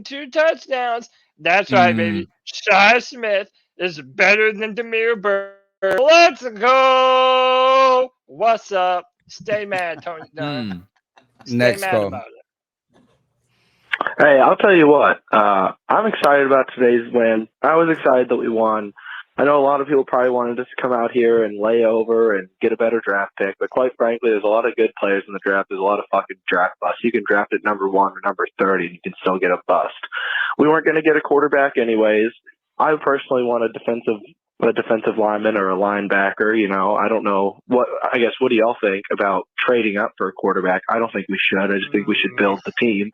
2 touchdowns. That's right, baby. Shi Smith is better than Demir Bird. Let's go. What's up? Stay mad, Tony Dunn. Stay Next mad call. about it. Hey, I'll tell you what. I'm excited about today's win. I was excited that we won. I know a lot of people probably wanted us to come out here and lay over and get a better draft pick, but quite frankly, there's a lot of good players in the draft. There's a lot of fucking draft busts. You can draft at number 1 or number 30, and you can still get a bust. We weren't going to get a quarterback anyways. I personally want a defensive lineman or a linebacker. You know, I don't know what do y'all think about trading up for a quarterback? I don't think we should. I just think we should build the team.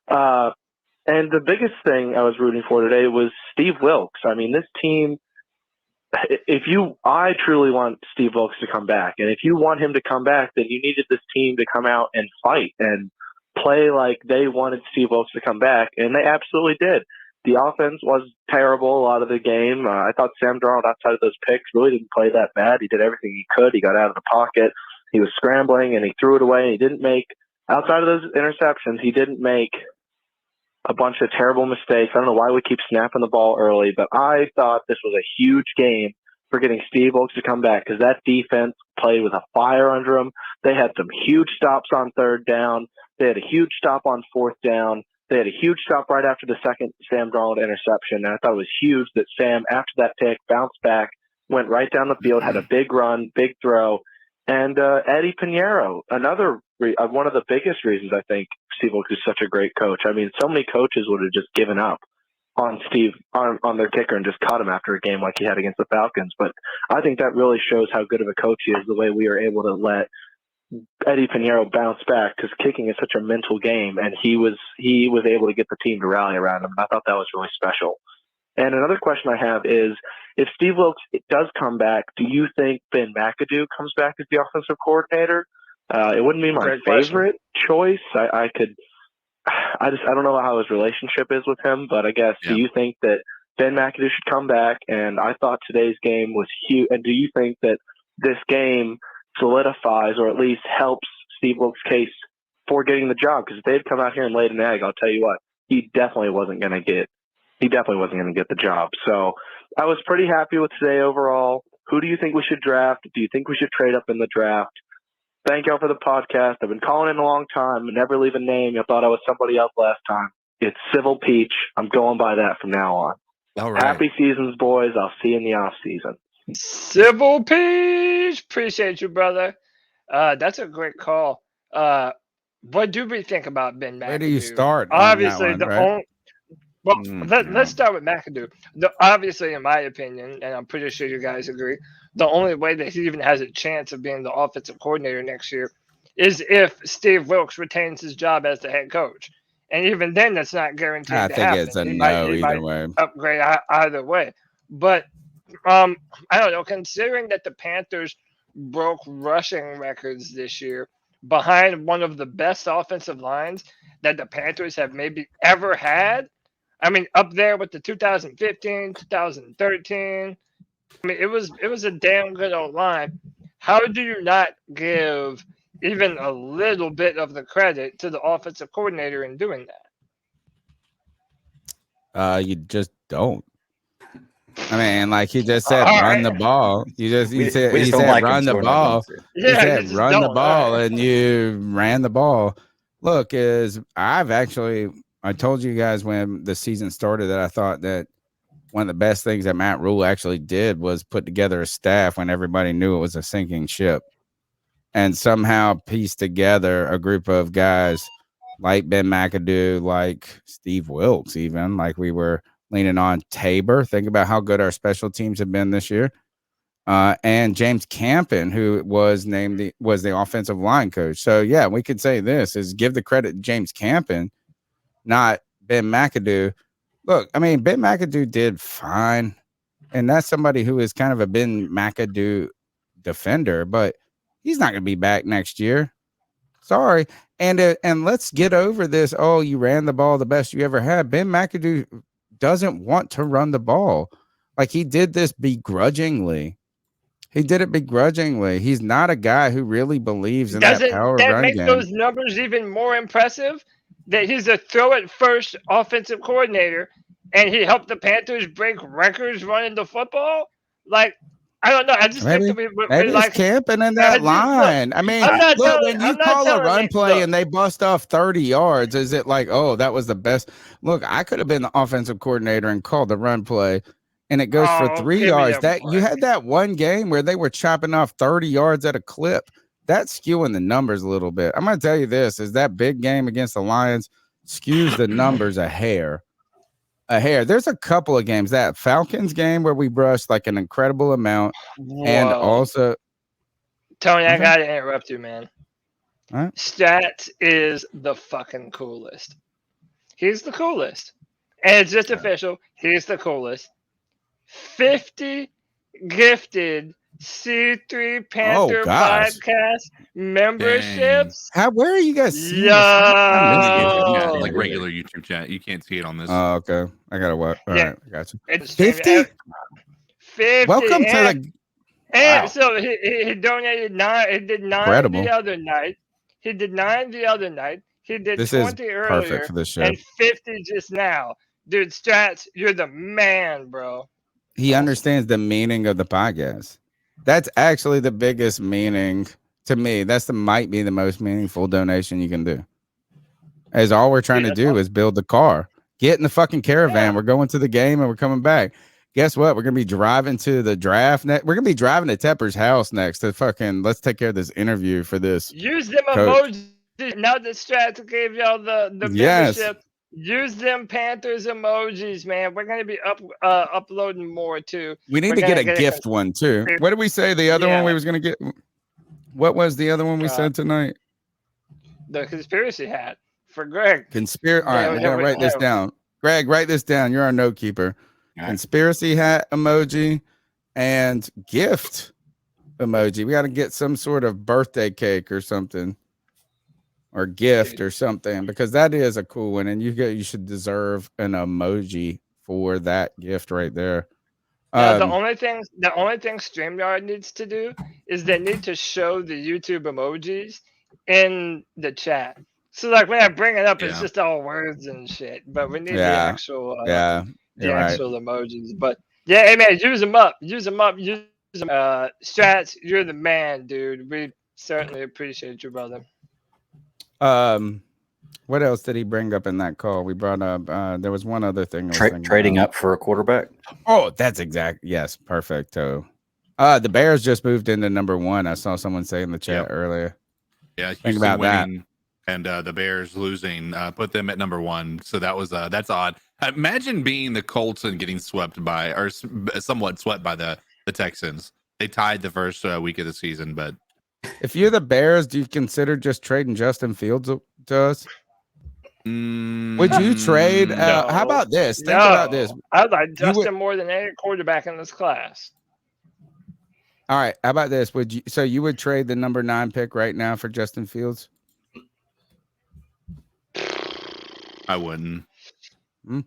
And the biggest thing I was rooting for today was Steve Wilks. I mean, this team, I truly want Steve Wilks to come back. And if you want him to come back, then you needed this team to come out and fight and play like they wanted Steve Wilks to come back. And they absolutely did. The offense was terrible a lot of the game. I thought Sam Darnold, outside of those picks, really didn't play that bad. He did everything he could. He got out of the pocket. He was scrambling, and he threw it away. He didn't make, outside of those interceptions, he didn't make a bunch of terrible mistakes. I don't know why we keep snapping the ball early, but I thought this was a huge game for getting Steve Wilks to come back because that defense played with a fire under them. They had some huge stops on 3rd down. They had a huge stop on 4th down. They had a huge stop right after the second Sam Darnold interception. And I thought it was huge that Sam, after that pick, bounced back, went right down the field, had a big run, big throw. And Eddie Pinheiro, one of the biggest reasons I think Steve Wilks is such a great coach. I mean, so many coaches would have just given up on their kicker and just cut him after a game like he had against the Falcons. But I think that really shows how good of a coach he is, the way we are able to let Eddie Pinheiro bounce back, because kicking is such a mental game, and he was able to get the team to rally around him. I thought that was really special. And another question I have is, if Steve Wilks does come back, do you think Ben Mcadoo comes back as the offensive coordinator? It wouldn't be my favorite choice. I don't know how his relationship is with him, but I guess, do you think that Ben Mcadoo should come back? And I thought today's game was huge. And do you think that this game solidifies or at least helps Steve Wilks' case for getting the job? Because if they'd come out here and laid an egg, I'll tell you what, he definitely wasn't going to get the job. So I was pretty happy with today overall. Who do you think we should draft? Do you think we should trade up in the draft? Thank y'all for the podcast. I've been calling in a long time. Never leave a name. I thought I was somebody else last time. It's Civil Peach. I'm going by that from now on. All right. Happy seasons, boys. I'll see you in the off season. Civil Peach. Appreciate you, brother. That's a great call. What do we think about Ben McAdoo? Where do you start? Obviously, Right? Let's start with McAdoo. Obviously, in my opinion, and I'm pretty sure you guys agree, the only way that he even has a chance of being the offensive coordinator next year is if Steve Wilks retains his job as the head coach. And even then, that's not guaranteed to happen. I think it's a no either way. Upgrade either way. But I don't know, considering that the Panthers broke rushing records this year behind one of the best offensive lines that the Panthers have maybe ever had. I mean, up there with the 2015, 2013. I mean, it was a damn good old line. How do you not give even a little bit of the credit to the offensive coordinator in doing that? You just don't. I mean, like he just said, run the ball. He said run the ball. He said run the ball, and you ran the ball. Look, I told you guys when the season started that I thought that one of the best things that Matt Rule actually did was put together a staff when everybody knew it was a sinking ship, and somehow piece together a group of guys like Ben McAdoo, like Steve Wilks, even like we were leaning on Tabor. Think about how good our special teams have been this year. And James Campen, who was the offensive line coach. So yeah, we could say this is give the credit to James Campen, not Ben McAdoo. Look, I mean, Ben McAdoo did fine. And that's somebody who is kind of a Ben McAdoo defender, but he's not going to be back next year. Sorry. And let's get over this. Oh, you ran the ball the best you ever had. Ben McAdoo doesn't want to run the ball. Like he did this begrudgingly. He did it begrudgingly. He's not a guy who really believes in that power run game. Does that make those numbers even more impressive? that he's a throw-it-first offensive coordinator, and he helped the Panthers break records running the football? Like, I don't know. I just think that maybe like camping in that line. I mean, look, when you call a run play and they bust off 30 yards, is it like, oh, that was the best? Look, I could have been the offensive coordinator and called the run play, and it goes for 3 yards. That you had that one game where they were chopping off 30 yards at a clip. That's skewing the numbers a little bit. I'm going to tell you this: is that big game against the Lions skews the numbers a hair. There's a couple of games, that Falcons game where we brushed like an incredible amount. Whoa. And also Tony, I gotta interrupt you, man. Right? Stats is the fucking coolest. He's the coolest. And it's just official. He's the coolest. 50 gifted C3 Panther Podcast memberships. Where are you guys seeing this? Like regular YouTube chat. You can't see it on this. Oh, okay. I gotta work. All right, I got you. 50? 50. Welcome to the. And so he donated 9. He did 9 Incredible. the other night. He did 9 the other night. He did this 20 is earlier. Perfect for this show. And 50 just now. Dude, Strats, you're the man, bro. He understands the meaning of the podcast. That's actually the biggest meaning to me. Might be the most meaningful donation you can do. As all we're trying to do is build the car. Get in the fucking caravan. Yeah. We're going to the game and we're coming back. Guess what? We're gonna be driving to the draft next. We're gonna be driving to Tepper's house next to fucking. Let's take care of this interview for this. Use them emojis. Now that Strats gave y'all the membership. Use them Panthers emojis, man. We're gonna be uploading more too. We need to get a gift one too. What did we say? The other one we was gonna get. What was the other one we said tonight? The conspiracy hat for Greg. All right, we're gonna write this down. Greg, write this down. You're our note keeper. Right. Conspiracy hat emoji and gift emoji. We got to get some sort of birthday cake or something. Or gift or something, because that is a cool one, and you should deserve an emoji for that gift right there. The only thing StreamYard needs to do is they need to show the YouTube emojis in the chat. So like when I bring it up, it's just all words and shit. But we need the actual actual emojis. But yeah, hey man, use them up. Strats, you're the man, dude. We certainly appreciate you, brother. What else did he bring up in that call? We brought up there was one other thing. Trading up for a quarterback. Oh, that's yes, perfect. The Bears just moved into number 1. I saw someone say in the chat earlier. Yeah, think about winning, that. And the Bears losing put them at number 1. So that was that's odd. Imagine being the Colts and getting swept by, or somewhat swept by the Texans. They tied the first week of the season, but. If you're the Bears, do you consider just trading Justin Fields to us? Would you trade? No. How about this? Think about this. I like Justin more than any quarterback in this class. All right. How about this? You would trade the number 9 pick right now for Justin Fields? I wouldn't.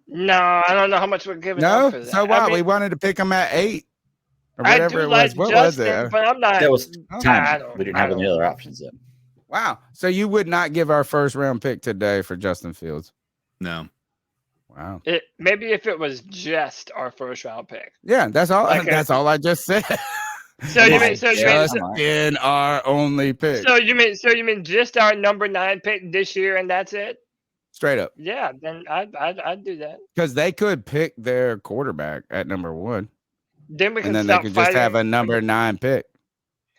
No, I don't know how much we're giving up for that. So what? We wanted to pick him at 8. Or whatever I do like what Justin, was it? But I'm not. That was time. We didn't have any other options then. Wow. So you would not give our first round pick today for Justin Fields? No. Wow. Maybe if it was just our first round pick. Yeah, that's all. That's all I just said. So you mean in our only pick? So you mean just our number 9 pick this year and that's it? Straight up. Yeah, then I'd do that. Because they could pick their quarterback at number 1. Then we can they could just have a number 9 pick.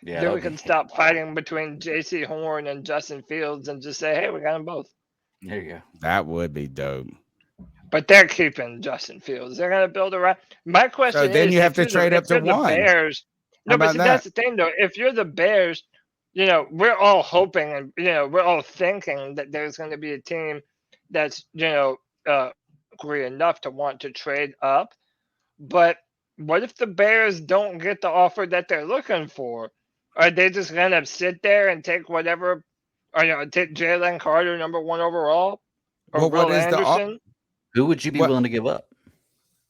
Yeah. Then we can stop fighting between J.C. Horn and Justin Fields and just say, hey, we got them both. There you go. That would be dope. But they're keeping Justin Fields. They're going to build around. My question is, then you have to trade up to 1. Bears, no, but that's the thing, though. If you're the Bears, we're all hoping and we're all thinking that there's going to be a team that's hungry enough to want to trade up. But what if the Bears don't get the offer that they're looking for? Are they just gonna sit there and take whatever, or take Jalen Carter number 1 overall, or Will Anderson? Who would you be willing to give up?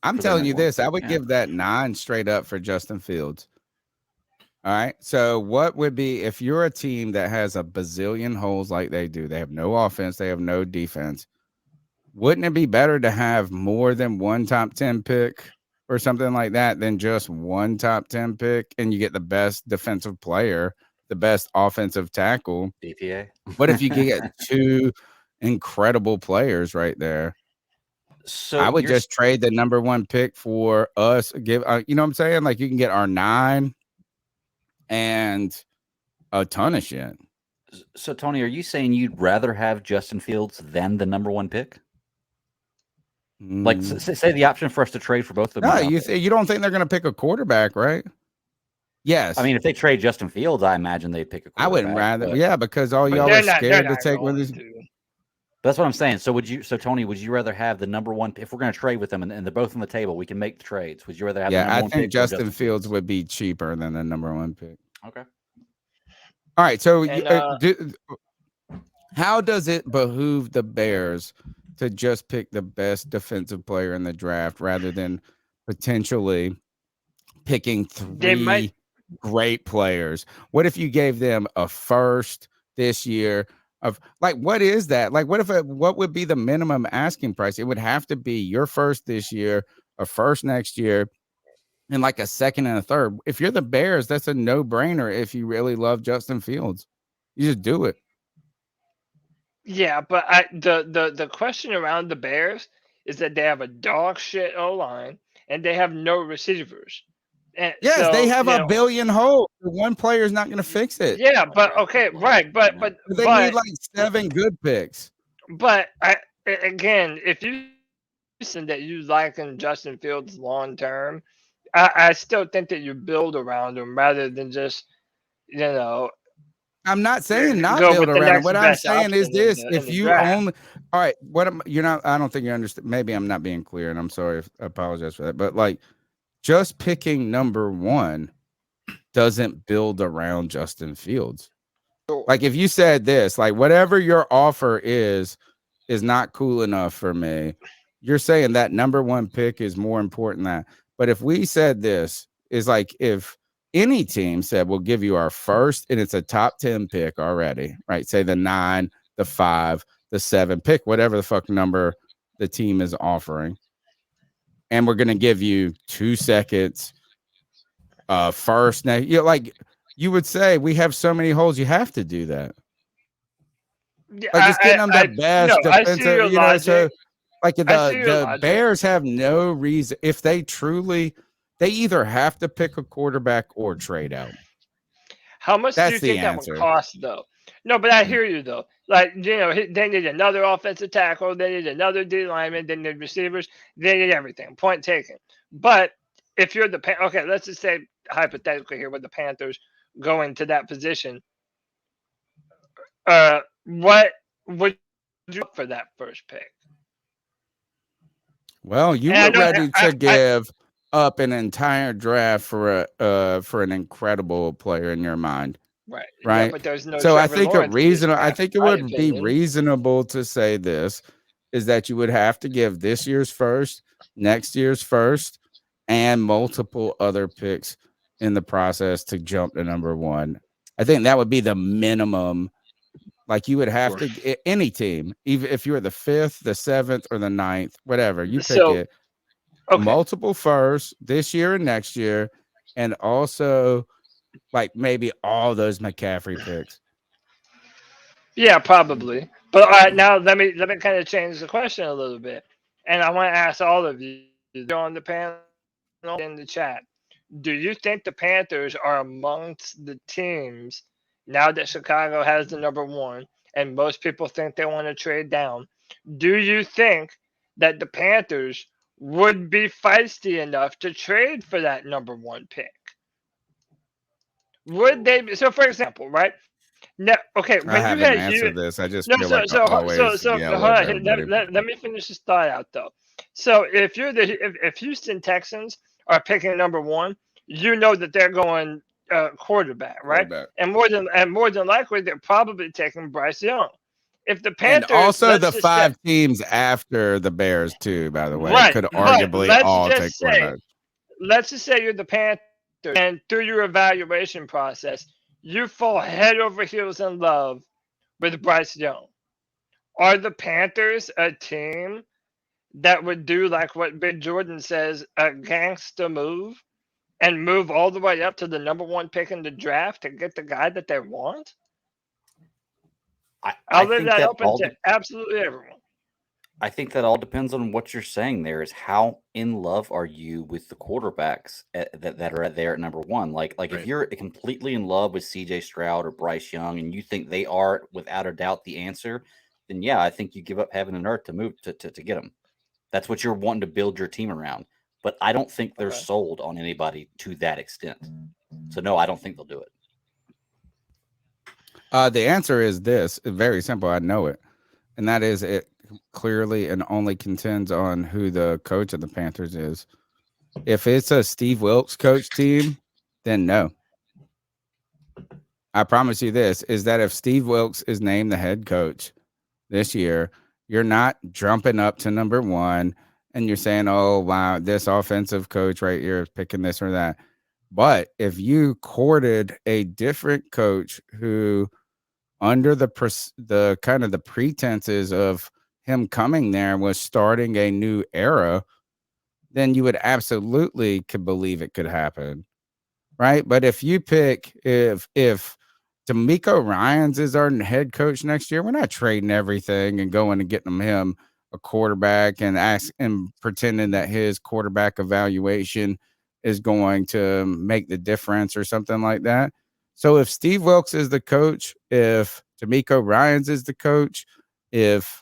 I'm telling you this: I would give that 9 straight up for Justin Fields. All right. So what would be if you're a team that has a bazillion holes like they do? They have no offense, they have no defense. wouldn't it be better to have more than one top 10 pick or something like that than just one top 10 pick and you get the best defensive player, the best offensive tackle? DPA. What if you get two incredible players right there? So I would just trade the number 1 pick for us. Give you know what I'm saying? Like you can get our 9 and a ton of shit. So Tony, are you saying you'd rather have Justin Fields than the number 1 pick? Like say the option for us to trade for both of them. No, you don't think they're going to pick a quarterback, right? Yes. I mean, if they trade Justin Fields, I imagine they'd pick a quarterback. I wouldn't rather. Yeah, because all y'all are scared to take one of these. That's what I'm saying. So Tony, would you rather have the number 1 if we're going to trade with them and they're both on the table, we can make the trades. Would you rather have the number 1 pick? I think Justin Fields would be cheaper than the number 1 pick. Okay. All right. So how does it behoove the Bears to just pick the best defensive player in the draft rather than potentially picking 3 great players? What if you gave them a first this year? Of like, what is that? Like, what would be the minimum asking price? It would have to be your first this year, a first next year, and like a second and a third. If you're the Bears, that's a no-brainer. If you really love Justin Fields, you just do it. Yeah, but the question around the Bears is that they have a dog shit O-line and they have no receivers. And yes, they have a billion holes. One player is not going to fix it. Yeah, but okay, right, but they need like 7 good picks. But again, if you listen that you like in Justin Fields long term, I still think that you build around him rather than just I'm not saying not build around him. What I'm saying is this: if you only, all right, you're not. I don't think you understand. Maybe I'm not being clear, and I'm sorry. I apologize for that. But like, just picking number 1 doesn't build around Justin Fields. Like if you said this, like whatever your offer is not cool enough for me. You're saying that number 1 pick is more important than that. But if we said this is like if any team said we'll give you our first and it's a top 10 pick already, right? Say the 9, the 5, the 7 pick, whatever the fuck number the team is offering. And we're going to give you 2 seconds, first. Now, like you would say, we have so many holes, you have to do that. Yeah, like just getting them the best defensive, so like the Bears have no reason if they truly, they either have to pick a quarterback or trade out. How much do you think that would cost, though? No, but I hear you though. Like they need another offensive tackle, they need another D lineman, they need receivers, they need everything. Point taken. But if you're okay, let's just say hypothetically here with the Panthers going to that position, what would you do for that first pick? Well, you were ready to give up an entire draft for an incredible player in your mind. Right. Yeah, but there's no. So I think it would be reasonable to say this is that you would have to give this year's first, next year's first, and multiple other picks in the process to jump to number 1. I think that would be the minimum. Like you would have to any team, even if you were the 5th, the 7th, or the 9th, whatever you pick it. Okay. Multiple first this year and next year, and also like maybe all those McCaffrey picks. Yeah, probably. But all right, now let me kind of change the question a little bit, and I want to ask all of you on the panel in the chat: do you think the Panthers are amongst the teams now that Chicago has the number 1, and most people think they want to trade down? Do you think that the Panthers would be feisty enough to trade for that number 1 pick? Would they be? So, for example, right now, okay, when I haven't answered this. I just feel like always. Let me finish this thought out though. So, if Houston Texans are picking number 1, you know that they're going quarterback, right? And more than likely, they're probably taking Bryce Young. If the Panthers, and also the 5 teams after the Bears too, by the way, could arguably all take quarterbacks. Let's just say you're the Panthers, and through your evaluation process, you fall head over heels in love with Bryce Young. Are the Panthers a team that would do like what Big Jordan says, a gangster move, and move all the way up to the number 1 pick in the draft to get the guy that they want? I'll leave that open to absolutely everyone. I think that all depends on what you're saying there is how in love are you with the quarterbacks that are there at number 1? Like right. If you're completely in love with CJ Stroud or Bryce Young and you think they are without a doubt the answer, then yeah, I think you give up heaven and earth to move to get them. That's what you're wanting to build your team around. But I don't think they're sold on anybody to that extent. So no, I don't think they'll do it. The answer is this. It's very simple. I know it. And that is it clearly and only contends on who the coach of the Panthers is. If it's a Steve Wilks coach team, then no. I promise you this, is that if Steve Wilks is named the head coach this year, you're not jumping up to number 1 and you're saying, oh, wow, this offensive coach right here is picking this or that. But if you courted a different coach who, under the kind of the pretenses of him coming there, was starting a new era, then you would absolutely could believe it could happen, right? But if you pick, if D'Amico Ryans is our head coach next year, we're not trading everything and going and getting him a quarterback and pretending that his quarterback evaluation is going to make the difference or something like that. So if Steve Wilks is the coach, if D'Amico Ryans is the coach, if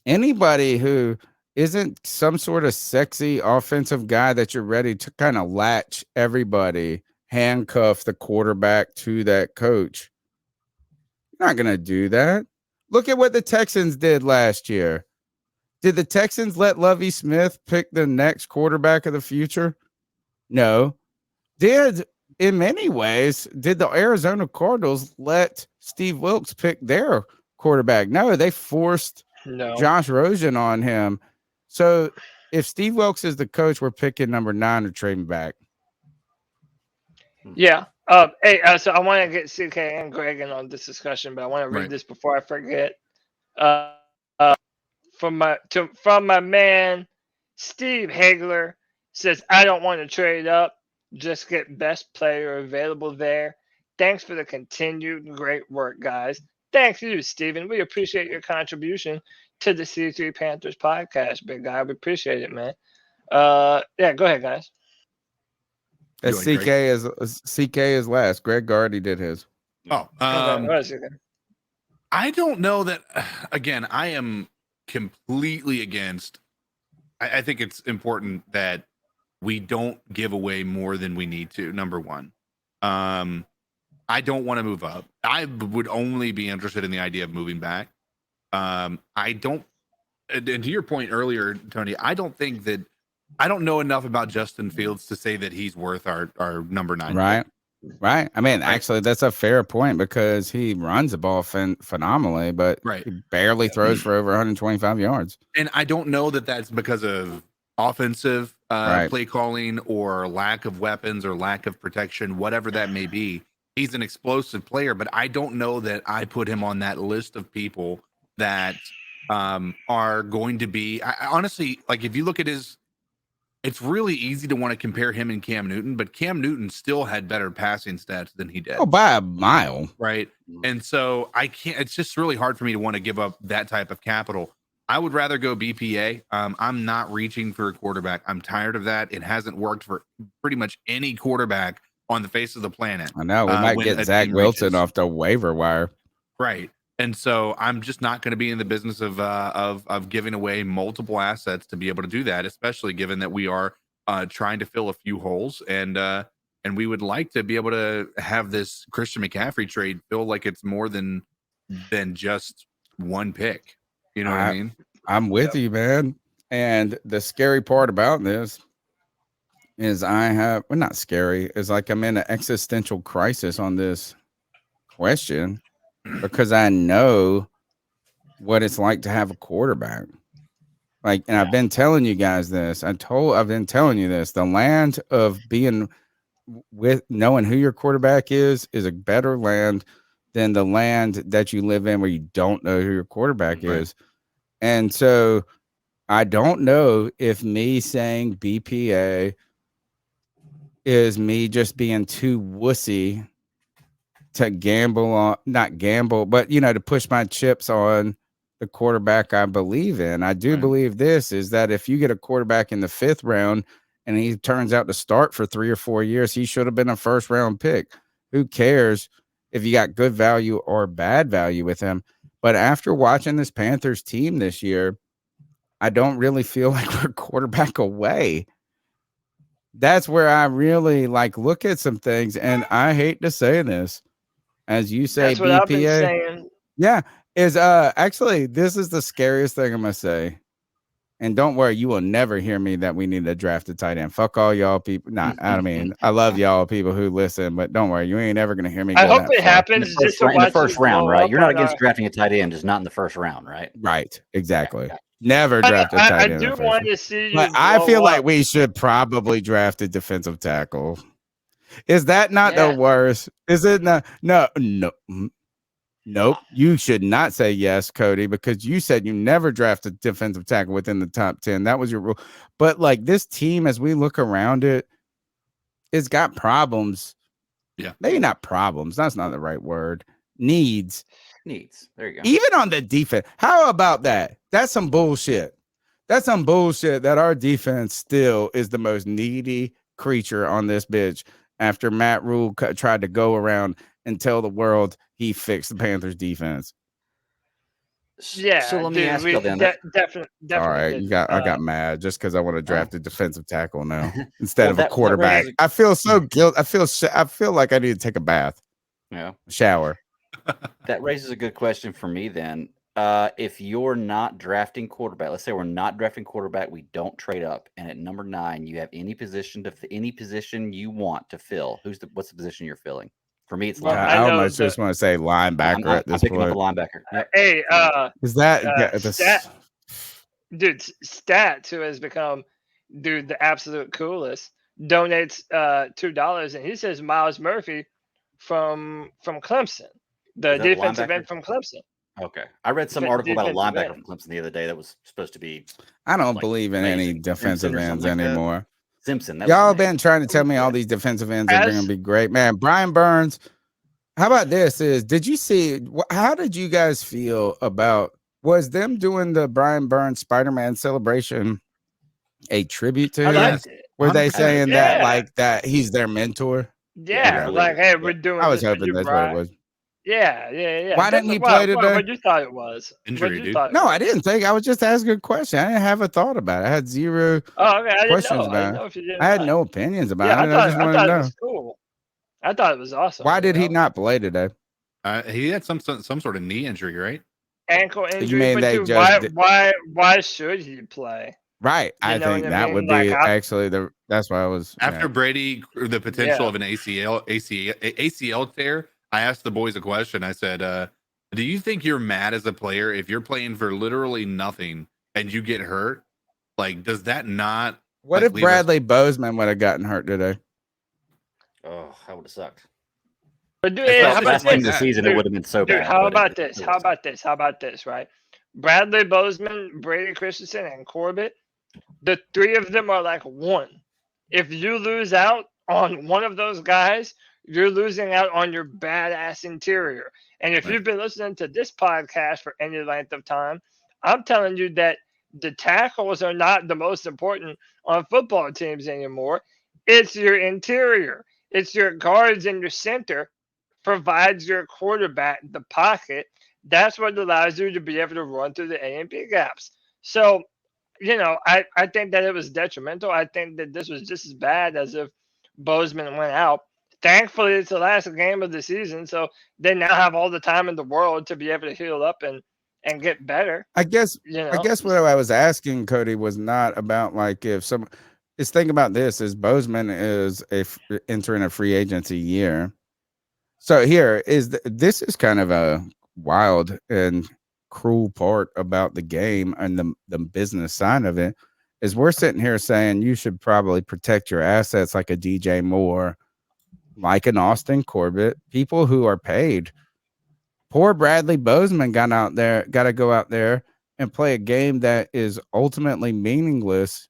anybody who isn't some sort of sexy offensive guy that you're ready to kind of latch everybody, handcuff the quarterback to that coach, you're not going to do that. Look at what the Texans did last year. Did the Texans let Lovie Smith pick the next quarterback of the future? No. In many ways, did the Arizona Cardinals let Steve Wilks pick their quarterback? No, they forced Josh Rosen on him. So if Steve Wilks is the coach, we're picking number 9 or trading back. Yeah. Hey, so I want to get CK and Greg in on this discussion, but I want to read this before I forget. From my man Steve Hagler, says, I don't want to trade up, just get best player available there. Thanks for the continued great work, guys. Thanks you, Steven. We appreciate your contribution to the C3 Panthers podcast, big guy. We appreciate it, man. Yeah, go ahead, guys. CK is last. Greg already did his. I don't know that. Again, I am completely against. I think it's important that we don't give away more than we need to. Number 1, I don't want to move up. I would only be interested in the idea of moving back. I don't. And to your point earlier, Tony, I don't know enough about Justin Fields to say that he's worth our number 9. Right. Right. I mean, actually, that's a fair point because he runs the ball phenomenally, but he barely throws for over 125 yards. And I don't know that that's because of offensive play calling or lack of weapons or lack of protection, whatever that may be. He's an explosive player, but I don't know that I put him on that list of people that are going to be. I honestly, like, if you look at it's really easy to want to compare him and Cam Newton, but Cam Newton still had better passing stats than he did. Oh, by a mile. Right. And so I can't, it's just really hard for me to want to give up that type of capital. I would rather go BPA. I'm not reaching for a quarterback. I'm tired of that. It hasn't worked for pretty much any quarterback on the face of the planet. I know. We might get Zach Wilson off the waiver wire. Right. And so I'm just not going to be in the business of giving away multiple assets to be able to do that, especially given that we are trying to fill a few holes, and we would like to be able to have this Christian McCaffrey trade feel like it's more than just one pick. You know what I mean? I'm with you, man. And the scary part about this is not scary. It's like I'm in an existential crisis on this question. Because I know what it's like to have a quarterback. Like, and I've been telling you guys this. I've been telling you this. The land of being with knowing who your quarterback is a better land than the land that you live in where you don't know who your quarterback is. And so I don't know if me saying BPA is me just being too wussy to gamble on, not gamble, but, to push my chips on the quarterback I believe in. I do believe this is that if you get a quarterback in the 5th round and he turns out to start for 3 or 4 years, he should have been a 1st round pick. Who cares if you got good value or bad value with him? But after watching this Panthers team this year, I don't really feel like we're quarterback away. That's where I really look at some things, and I hate to say this, as you say, that's what BPA. I've been saying. Yeah, is actually this is the scariest thing I'm gonna say. And don't worry, you will never hear me that we need to draft a tight end. Fuck all y'all people. I mean, I love y'all people who listen, but don't worry, you ain't ever gonna hear me. I hope it happens in the first round, right? You're not against drafting a tight end, just not in the first round, right? Right, exactly. Yeah. Never draft a tight end. I do want to see you. But I feel like we should probably draft a defensive tackle. Is that not the worst? Is it not? No. Nope. You should not say yes, Cody, because you said you never draft a defensive tackle within the top 10. That was your rule. But this team, as we look around it's got problems. Yeah. Maybe not problems. That's not the right word. Needs. There you go. Even on the defense. How about that? That's some bullshit. That's some bullshit that our defense still is the most needy creature on this bitch after Matt Rule tried to go around and tell the world he fixed the Panthers defense. Yeah. So let me ask you then. Definitely. All right. I got mad just because I want to draft a defensive tackle now instead of a quarterback. I feel so guilty. I feel like I need to take a bath. Yeah. Shower. That raises a good question for me then. If you're not drafting quarterback, let's say we're not drafting quarterback, we don't trade up, and at number 9, you have any position you want to fill. What's the position you're filling? For me, it's linebacker. I almost just want to say linebacker at this point. I'm picking up a linebacker. Yep. Hey, is that Stats, who has become the absolute coolest, donates $2, and he says Miles Murphy from Clemson, the defensive end from Clemson. Okay, I read some article about a linebacker from Clemson the other day that was supposed to be. I don't believe in any defensive ends anymore. Simpson. Y'all been trying to tell me all these defensive ends are going to be great, man. Brian Burns. How about this? How did you guys feel about? Was them doing the Brian Burns Spider-Man celebration a tribute to him? Were they saying that he's their mentor? Yeah, hey, we're doing. I was hoping that's what it was. Yeah. Why didn't he play today? What you thought it was? Injury, dude. No, I didn't think. I was just asking a question. I didn't have a thought about it. I had zero questions about it. I had no opinions about it. I just wanted to know. It was cool. I thought it was awesome. Why did he not play today? He had some sort of knee injury, right? Ankle injury. Why should he play? Right. I think that would be actually that's why I was after Brady, the potential of an ACL tear. I asked the boys a question. I said, do you think you're mad as a player if you're playing for literally nothing and you get hurt? Does that not? What if Bradley Bozeman would have gotten hurt today? Oh, that would have sucked. But dude, how about this? The season, it would have been so bad. How about this? How about this? Right? Bradley Bozeman, Brady Christensen, and Corbett. The 3 of them are one. If you lose out on one of those guys, you're losing out on your badass interior. And if you've been listening to this podcast for any length of time, I'm telling you that the tackles are not the most important on football teams anymore. It's your interior. It's your guards and your center provides your quarterback the pocket. That's what allows you to be able to run through the A and B gaps. So, I think that it was detrimental. I think that this was just as bad as if Bozeman went out. Thankfully, it's the last game of the season, so they now have all the time in the world to be able to heal up and get better. I guess what I was asking, Cody, was not about if some. Is think about this: is Bozeman is entering a free agency year. So this is kind of a wild and cruel part about the game and the business side of it. Is we're sitting here saying you should probably protect your assets like a DJ Moore, like an Austin Corbett, people who are paid Poor Bradley Bozeman got to go out there and play a game that is ultimately meaningless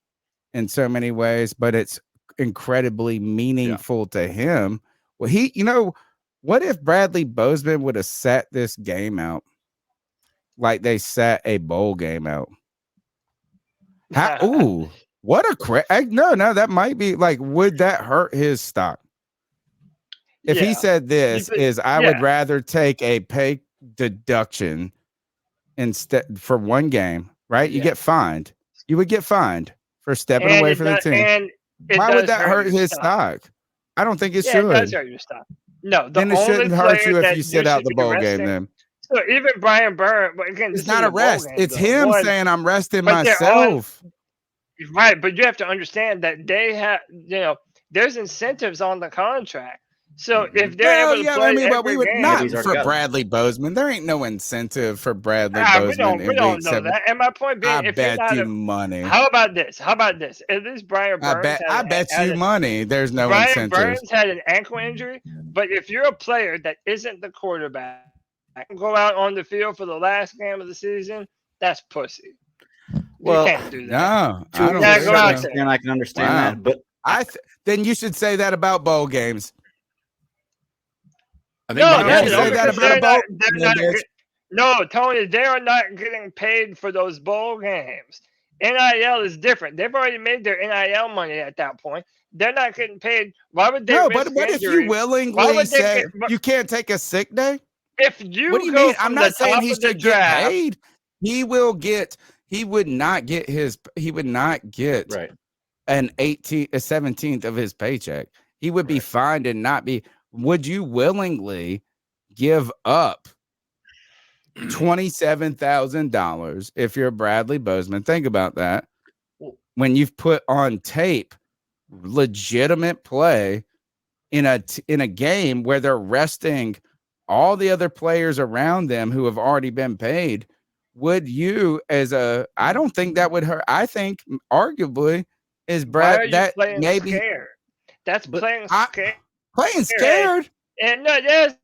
in so many ways, but it's incredibly meaningful to him. Well, what if Bradley Bozeman would have sat this game like they sat a bowl game out? What a no, that might be like, would that hurt his stock? If he said I would rather take a pay deduction instead for one game, right? You get fined. You would get fined for stepping away from the team. Why would that hurt his stock? I don't think it should. It does hurt your stock. No, then it shouldn't hurt you if you sit out the bowl game then. So even Brian Byrne, again, it's not a rest. It's him saying I'm resting myself. Right, but you have to understand that they have, there's incentives on the contract. So if they're able to play but we would not for Bradley Bozeman. There ain't no incentive for Bradley Bozeman. We don't know that. And my point being, I bet you money. How about this? At least Brian Burns. I bet you money. There's no incentive. Brian Burns had an ankle injury, but if you're a player that isn't the quarterback, go out on the field for the last game of the season, that's pussy. Well, you can't do that. No, I don't understand. I can understand that, but then you should say that about bowl games. I think no, Tony, they are not getting paid for those bowl games. NIL is different. They've already made their NIL money at that point. They're not getting paid. Why would they? No, but what if you willingly say you can't take a sick day? If you what do you go mean? I'm not saying he should get paid. He would not get an 17th of his paycheck. He would be fined and not be. Would you willingly give up $27,000 if you're Bradley Bozeman? Think about that. When you've put on tape legitimate play in a game where they're resting all the other players around them who have already been paid, would you I don't think that would hurt. I think arguably is Brad that maybe scared? That's playing scared. Playing scared? And it's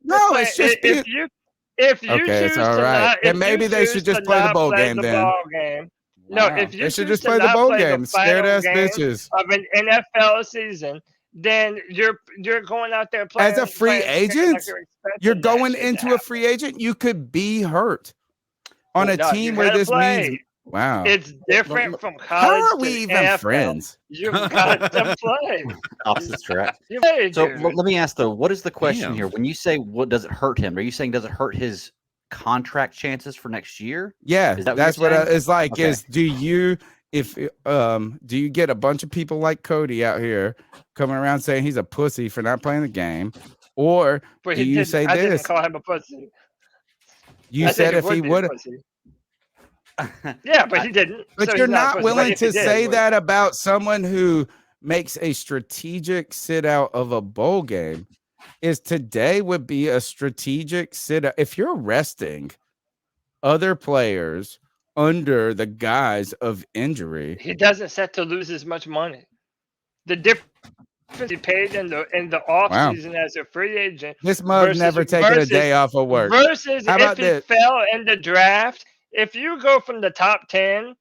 just if you choose it's all right. Then maybe they should just play the bowl game then. No, if you should just play the bowl game, scared ass bitches of an NFL season, then you're going out there playing as a free agent. You're going into a free agent. You could be hurt on a team where this means. Wow, it's different from college. How are we even NFL. Friends? You've got to play. Opposites correct. So let me ask though, what is the question here? When you say what does it hurt him? Are you saying does it hurt his contract chances for next year? Yeah, that's what it's like. Okay. Do you get a bunch of people like Cody out here coming around saying he's a pussy for not playing the game, or do you say I this? Didn't call him a pussy. You said if he would. Yeah, but he didn't. But so you're not willing to say that about someone who makes a strategic sit out of a bowl game. Is today would be a strategic sit out. If you're resting other players under the guise of injury, he doesn't set to lose as much money. The difference he paid in the off season as a free agent. This mug never taken a day off of work. Versus if he fell in the draft. If you go from the top 10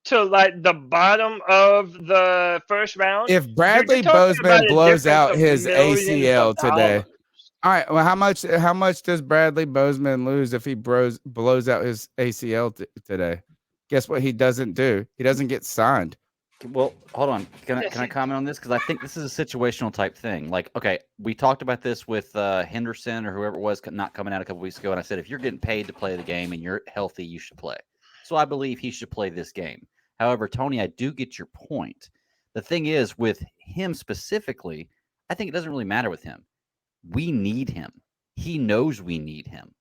to like the bottom of the first round, if Bradley Bozeman blows out his ACL today, all right. Well, how much does Bradley Bozeman lose if he blows out his ACL today? Guess what he doesn't do? He doesn't get signed. Well, hold on. Can I comment on this? Because I think this is a situational type thing. Like, okay, we talked about this with Henderson or whoever it was not coming out a couple weeks ago, and I said if you're getting paid to play the game and you're healthy, you should play. So I believe he should play this game. However, Tony, I do get your point. The thing is, with him specifically, I think it doesn't really matter with him. We need him. He knows we need him.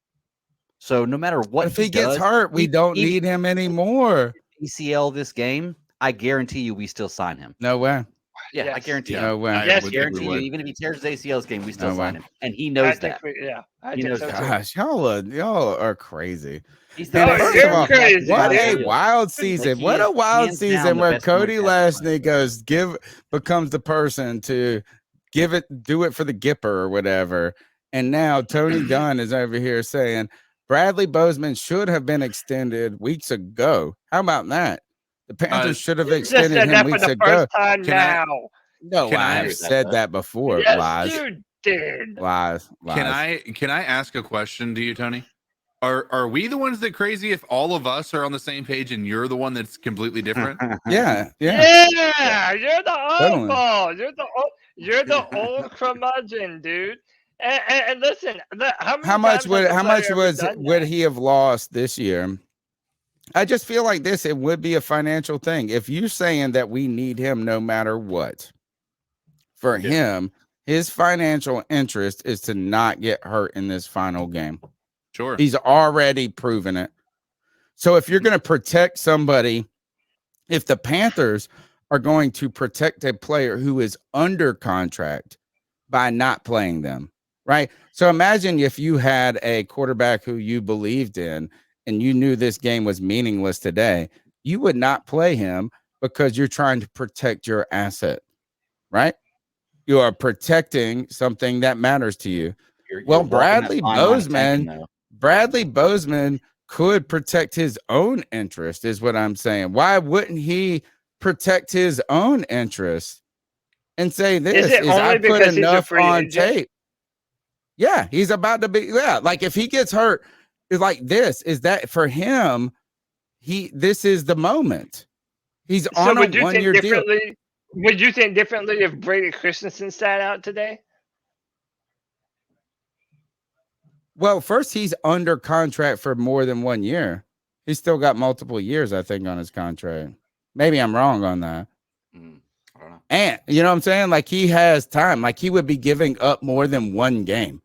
So no matter what, if he gets hurt, we don't need him anymore. ACL this game. I guarantee you we still sign him. No way. Yeah, yes. I guarantee you. No way. Yes, I guarantee you. Even if he tears his ACL this game, we still sign him. And he knows that. He knows that. Gosh, y'all are crazy. Crazy. What a wild season. What a wild season where Cody Lashney becomes the person to do it for the Gipper or whatever. And now Tony Dunn is over here saying, Bradley Bozeman should have been extended weeks ago. How about that? The Panthers should have extended him weeks ago. No, I have said that before. Yes, Lies. you did. Lies. Can I ask a question to you, Tony? Are we the ones that crazy if all of us are on the same page and you're the one that's completely different? Yeah. You're the oddball. You're the old curmudgeon, dude. And listen, how much would he have lost this year? I just feel like it would be a financial thing. If you're saying that we need him no matter what, for him, his financial interest is to not get hurt in this final game. Sure. He's already proven it. So if you're going to protect somebody, if the Panthers are going to protect a player who is under contract by not playing them, right? So imagine if you had a quarterback who you believed in and you knew this game was meaningless today, you would not play him because you're trying to protect your asset, right? You are protecting something that matters to you. Bradley Bozeman could protect his own interest, is what I'm saying. Why wouldn't he protect his own interest and say this? Is I put enough on tape. Yeah, he's about to be. Yeah, like if he gets hurt, it's like this. Is that for him? This is the moment. He's on a 1-year deal. Would you think differently if Brady Christensen sat out today? Well, first, he's under contract for more than 1 year. He's still got multiple years, I think, on his contract. Maybe I'm wrong on that. I don't know. And you know what I'm saying? Like he has time. Like he would be giving up more than one game.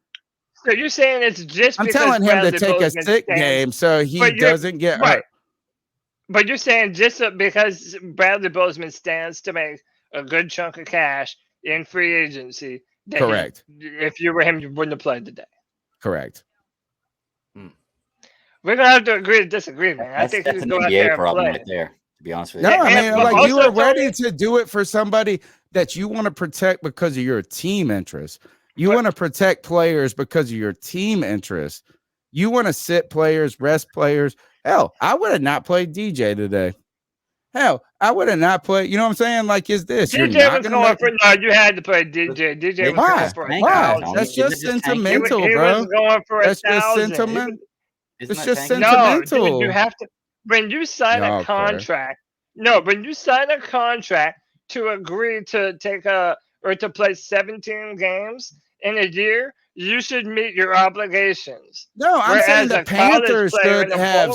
So you're saying it's just I'm telling him to take a sick game so he doesn't get hurt. But you're saying just because Bradley Bozeman stands to make a good chunk of cash in free agency. Correct. If you were him, you wouldn't have played today. Correct. We're gonna have to agree to disagree, man. I think that's an NBA problem right there. To be honest with you. No, I mean, like you are ready to do it for somebody that you want to protect because of your team interest. You want to protect players because of your team interest. You want to sit players, rest players. Hell, I would have not played DJ today. Hell, I would have not played. You know what I'm saying? Like, is this? DJ was going for no. You had to play DJ. DJ was going for why? That's just sentimental, bro. Was going for That's just sentimental. It's just sentimental. No, dude, you have to. When you sign a contract, when you sign a contract to agree to to play 17 games in a year, you should meet your obligations. No, I'm saying the Panthers should have.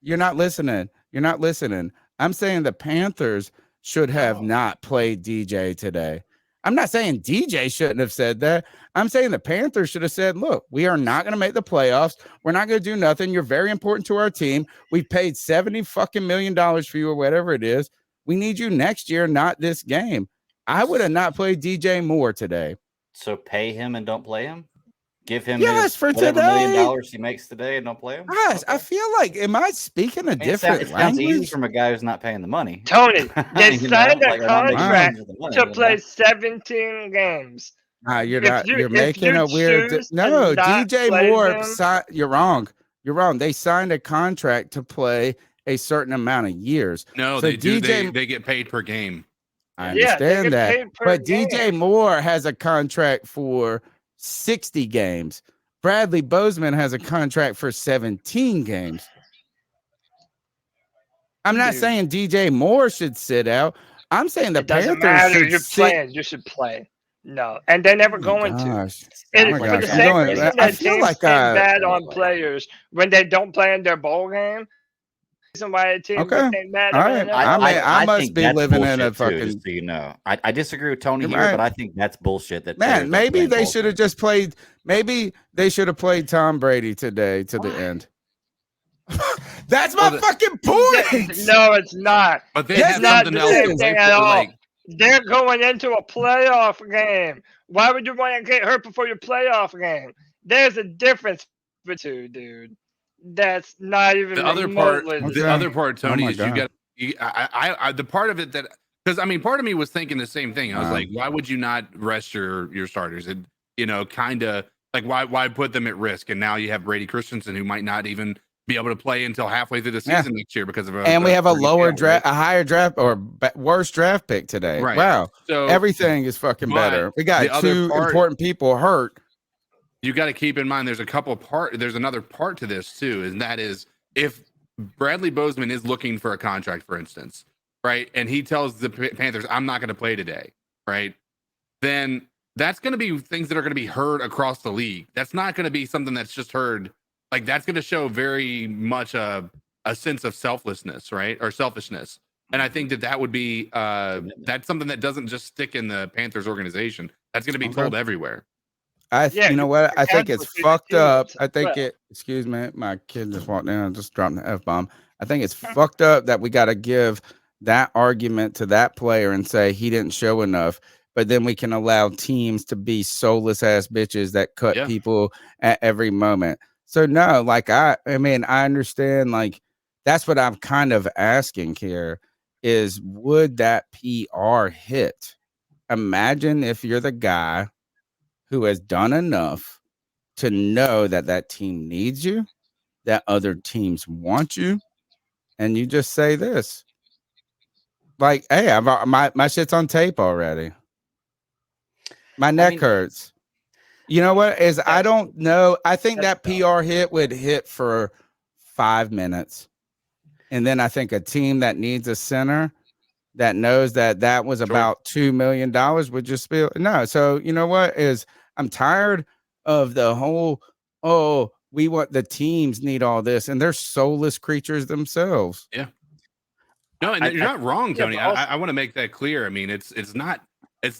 You're not listening. You're not listening. I'm saying the Panthers should have not played DJ today. I'm not saying DJ shouldn't have said that. I'm saying the Panthers should have said, look, we are not going to make the playoffs. We're not going to do nothing. You're very important to our team. We paid $70 million for you or whatever it is. We need you next year, not this game. I would have not played DJ Moore today. So pay him and don't play him? Give him for today. $1 million he makes today and don't play him? Guys, I feel like, am I speaking a different language? It sounds easy from a guy who's not paying the money. Tony, they signed a contract to play 17 games. You're making a weird. No, DJ Moore. You're wrong. You're wrong. They signed a contract to play a certain amount of years. No, so they do. They get paid per game. I understand that, but game. DJ Moore has a contract for 60 games. Bradley Bozeman has a contract for 17 games. I'm not saying DJ Moore should sit out. I'm saying the Panthers should sit. You should play. No, and they're never going to. I feel like bad on players when they don't play in their bowl game. Why a team mad I must be living in a fucking. So you know, I disagree with Tony here, but I think that's bullshit. That maybe they should have just played. Maybe they should have played Tom Brady today to the end. That's my fucking point. No, it's not. But it's not the same thing at all. They're going into a playoff game. Why would you want to get hurt before your playoff game? There's a difference between two, dude. That's not even the other part. The other part, Tony, is the part of it that, because I mean, part of me was thinking the same thing. I was like, why would you not rest your starters and kind of Like, why put them at risk? And now you have Brady Christensen, who might not even be able to play until halfway through the season next year because of and we have a lower draft, a higher draft, or worse draft pick today. Right. Wow. So everything is fucking better. We got two important people hurt. You got to keep in mind there's another part to this too, and that is if Bradley Bozeman is looking for a contract, for instance, right, and he tells the Panthers, I'm not going to play today, right, then that's going to be things that are going to be heard across the league. That's not going to be something that's just heard. Like, that's going to show very much a sense of selflessness, right, or selfishness. And I think that would be that's something that doesn't just stick in the Panthers organization. That's going to be told everywhere. You know what? I think it's fucked up. I think excuse me, my kid just walked in and just dropped the F-bomb. I think it's fucked up that we got to give that argument to that player and say he didn't show enough, but then we can allow teams to be soulless ass bitches that cut people at every moment. So no, like I mean, I understand, like that's what I'm kind of asking here is, would that PR hit? Imagine if you're the guy who has done enough to know that that team needs you, that other teams want you, and you just say this, like, "Hey, my shit's on tape already. My neck hurts." You know what? I don't know. I think that PR hit would hit for 5 minutes, and then I think a team that needs a center that knows that was about $2 million would just be no. So you know what is? I'm tired of the whole, we want the teams need all this, and they're soulless creatures themselves. Yeah. No, and you're not wrong, Tony. I want to make that clear. I mean, it's not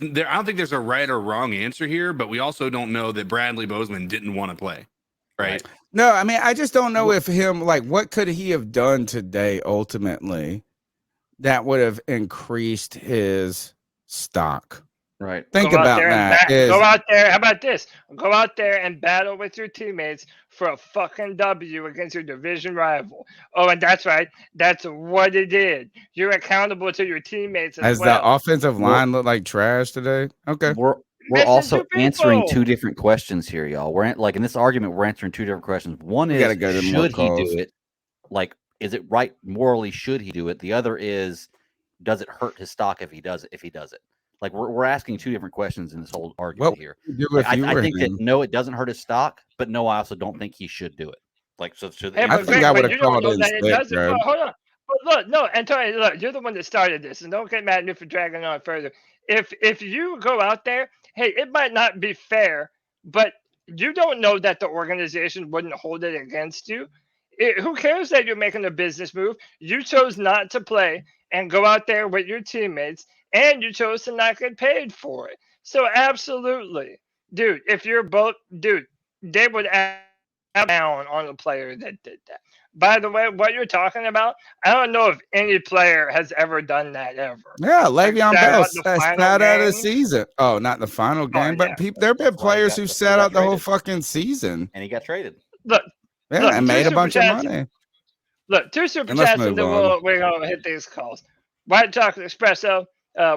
there. I don't think there's a right or wrong answer here, but we also don't know that Bradley Bozeman didn't want to play. Right. No, I mean, I just don't know if what could he have done today ultimately that would have increased his stock. Right. Think about that. Go out there. How about this? Go out there and battle with your teammates for a fucking W against your division rival. Oh, and that's right. That's what it did. You're accountable to your teammates as well. The offensive line look like trash today? Okay. We're also answering two different questions here, y'all. We're in this argument. We're answering two different questions. One is, should he do it? Like, is it right morally? Should he do it? The other is, does it hurt his stock if he does it? Like, we're asking two different questions in this whole argument here. Like, I think that no, it doesn't hurt his stock, but no, I also don't think he should do it. Like, so I think I would have called in sick, bro. Hold on. But look, no, Antonio, look, you're the one that started this, and don't get mad at me for dragging on further. If you go out there, hey, it might not be fair, but you don't know that the organization wouldn't hold it against you. Who cares that you're making a business move? You chose not to play and go out there with your teammates, and you chose to not get paid for it. So absolutely, dude, if you're both, they would add down on the player that did that. By the way, what you're talking about, I don't know if any player has ever done that ever. Yeah, Le'Veon Bell sat out of the season. Oh, not the final game, but there have been players who sat out the whole fucking season. And he got traded. Look, and made a bunch of money. Look, 2 super chats, and then we're going to hit these calls. White Chocolate Espresso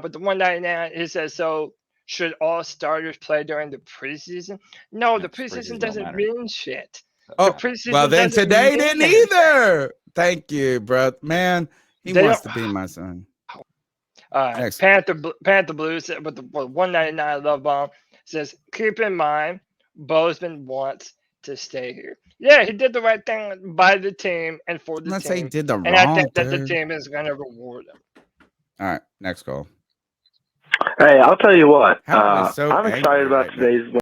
with the $1.99, he says, so should all starters play during the preseason? No, the preseason doesn't mean shit. Oh, well, then today didn't either. Thank you, bro. Man, he wants to be my son. All right. Panther Blues with the $1.99 love bomb says, keep in mind, Bozeman wants to stay here. Yeah, he did the right thing by the team and for the team. Let's say he did the wrong thing. And I think that the team is going to reward him. All right, next call. Hey, I'll tell you what. I'm excited about today's